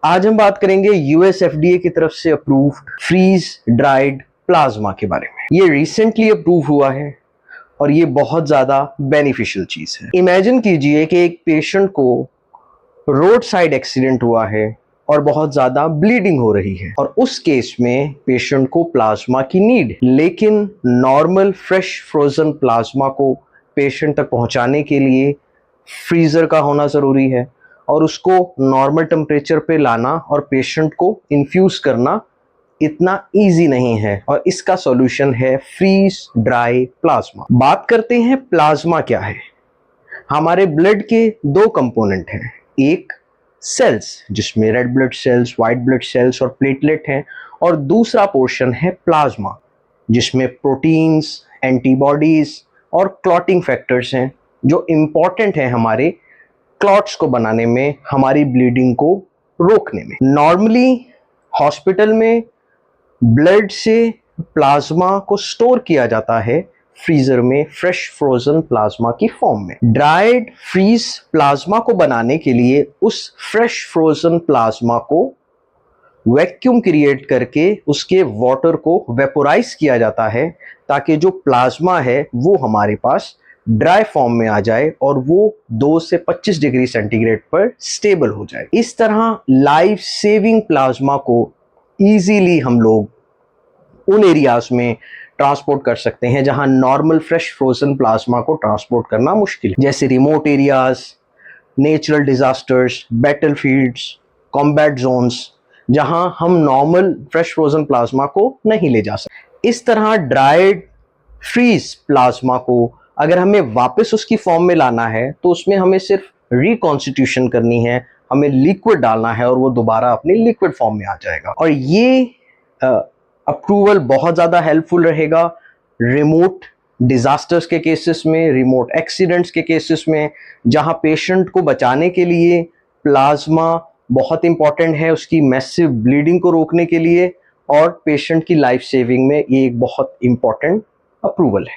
आज हम बात करेंगे यूएस एफडीए की तरफ से अप्रूव्ड फ्रीज ड्राइड प्लाज्मा के बारे में। ये रिसेंटली अप्रूव हुआ है और ये बहुत ज्यादा बेनिफिशियल चीज है। इमेजिन कीजिए कि एक पेशेंट को रोड साइड एक्सीडेंट हुआ है और बहुत ज्यादा ब्लीडिंग हो रही है और उस केस में पेशेंट को प्लाज्मा की नीड है, लेकिन नॉर्मल फ्रेश फ्रोजन प्लाज्मा को पेशेंट तक पहुंचाने के लिए फ्रीजर का होना जरूरी है और उसको नॉर्मल टेम्परेचर पे लाना और पेशेंट को इन्फ्यूज करना इतना इजी नहीं है और इसका सॉल्यूशन है फ्रीज ड्राई प्लाज्मा। बात करते हैं प्लाज्मा क्या है। हमारे ब्लड के दो कंपोनेंट हैं, एक सेल्स जिसमें red blood cells, white blood cells और प्लेटलेट हैं, और दूसरा पोर्शन है प्लाज्मा जिसमें प्रोटीन्स, एंटीबॉडीज और क्लॉटिंग फैक्टर्स हैं जो इंपॉर्टेंट है हमारे क्लॉट्स को बनाने में, हमारी ब्लीडिंग को रोकने में। नॉर्मली हॉस्पिटल में ब्लड से प्लाज्मा को स्टोर किया जाता है फ्रीजर में फ्रेश फ्रोजन प्लाज्मा की फॉर्म में। ड्राइड फ्रीज प्लाज्मा को बनाने के लिए उस फ्रेश फ्रोजन प्लाज्मा को वैक्यूम क्रिएट करके उसके वाटर को वेपोराइज किया जाता है ताकि जो प्लाज्मा है वो हमारे पास ड्राई फॉर्म में आ जाए और वो 2 से 25 डिग्री सेंटीग्रेड पर स्टेबल हो जाए। इस तरह लाइफ सेविंग प्लाज्मा को इजीली हम लोग उन एरियाज में ट्रांसपोर्ट कर सकते हैं जहां नॉर्मल फ्रेश फ्रोजन प्लाज्मा को ट्रांसपोर्ट करना मुश्किल है, जैसे remote areas, natural disasters, battlefields, combat zones, जहां हम नॉर्मल फ्रेश फ्रोजन प्लाज्मा को नहीं ले जा सकते। इस तरह ड्राइड फ्रीज प्लाज्मा को अगर हमें वापस उसकी फॉर्म में लाना है तो उसमें हमें सिर्फ रिकॉन्स्टिट्यूशन करनी है, हमें लिक्विड डालना है और वो दोबारा अपनी लिक्विड फॉर्म में आ जाएगा। और ये अप्रूवल बहुत ज़्यादा हेल्पफुल रहेगा रिमोट डिजास्टर्स के केसेस में, रिमोट एक्सीडेंट्स के केसेस में, जहां पेशेंट को बचाने के लिए प्लाज्मा बहुत इंपॉर्टेंट है उसकी मैसिव ब्लीडिंग को रोकने के लिए, और पेशेंट की लाइफ सेविंग में ये एक बहुत इंपॉर्टेंट अप्रूवल है।